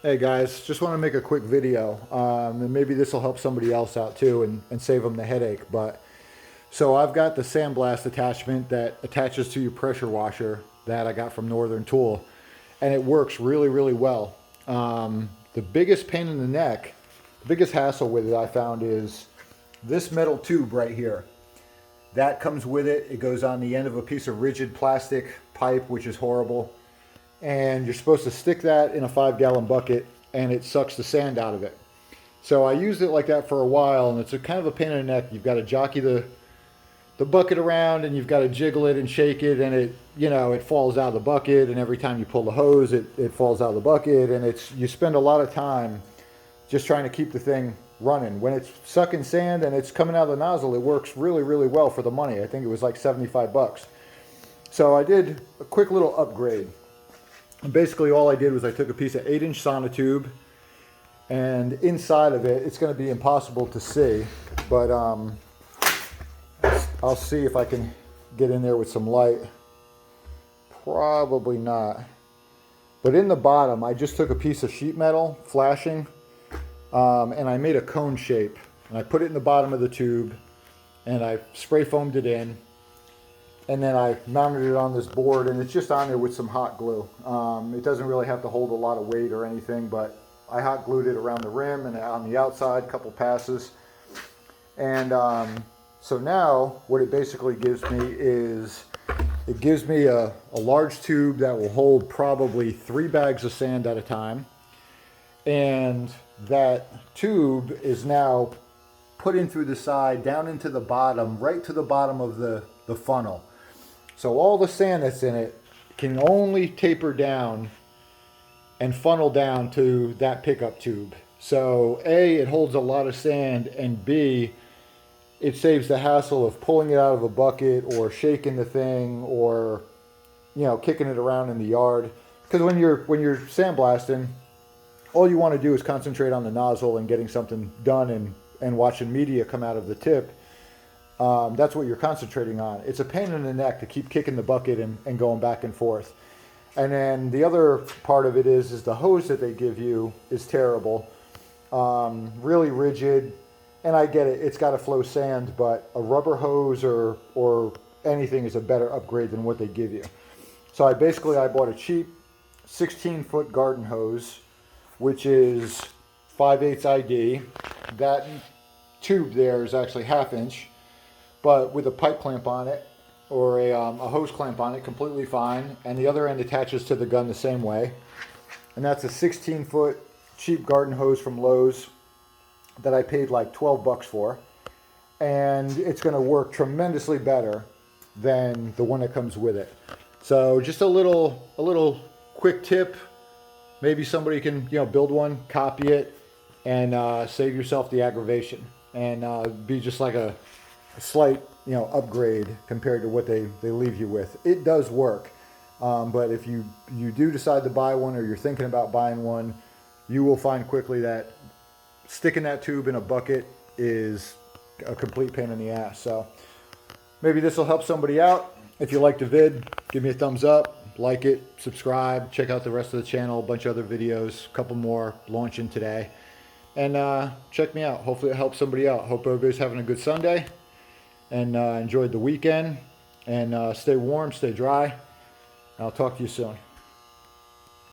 Hey guys, just want to make a quick video, and maybe this will help somebody else out too and save them the headache. So I've got the Sandblast attachment that attaches to your pressure washer that I got from Northern Tool, and it works really, really well. The biggest pain in the neck, the biggest hassle with it I found is this metal tube right here. That comes with it. It goes on the end of a piece of rigid plastic pipe, which is horrible. And you're supposed to stick that in a 5-gallon bucket and it sucks the sand out of it. So I used it like that for a while, and it's a kind of a pain in the neck. You've got to jockey the bucket around, and you've got to jiggle it and shake it, and it falls out of the bucket, and every time you pull the hose it falls out of the bucket, and you spend a lot of time just trying to keep the thing running. When it's sucking sand and it's coming out of the nozzle, it works really, really well for the money. I think it was like 75 bucks. So I did a quick little upgrade. And basically all I did was I took a piece of 8-inch sonotube, and inside of it, it's going to be impossible to see, but I'll see if I can get in there with some light. Probably not. But in the bottom, I just took a piece of sheet metal, flashing, and I made a cone shape. And I put it in the bottom of the tube, and I spray foamed it in. And then I mounted it on this board, and it's just on there with some hot glue. It doesn't really have to hold a lot of weight or anything, but I hot glued it around the rim and on the outside, a couple passes. And so now what it basically gives me is, it gives me a large tube that will hold probably 3 bags of sand at a time. And that tube is now put in through the side, down into the bottom, right to the bottom of the funnel. So all the sand that's in it can only taper down and funnel down to that pickup tube. So A, it holds a lot of sand, and B, it saves the hassle of pulling it out of a bucket or shaking the thing or kicking it around in the yard. Because when you're sandblasting, all you want to do is concentrate on the nozzle and getting something done and watching media come out of the tip. That's what you're concentrating on. It's a pain in the neck to keep kicking the bucket and going back and forth. And then the other part of it is the hose that they give you is terrible. Really rigid. And I get it, it's got to flow sand, but a rubber hose or anything is a better upgrade than what they give you. So I bought a cheap 16-foot garden hose, which is 5/8 ID. That tube there is actually 1/2 inch. But with a pipe clamp on it, or a hose clamp on it, completely fine. And the other end attaches to the gun the same way. And that's a 16-foot cheap garden hose from Lowe's that I paid like 12 bucks for. And it's going to work tremendously better than the one that comes with it. So just a little quick tip. Maybe somebody can build one, copy it, and save yourself the aggravation. And be just like a slight upgrade compared to what they leave you with. It does work, but if you do decide to buy one, or you're thinking about buying one, you will find quickly that sticking that tube in a bucket is a complete pain in the ass. So maybe this will help somebody out. If you liked the vid, give me a thumbs up, like it, subscribe, check out the rest of the channel, a bunch of other videos, a couple more launching today, and check me out. Hopefully it helps somebody out. Hope everybody's having a good Sunday and enjoyed the weekend, and stay warm, stay dry. I'll talk to you soon.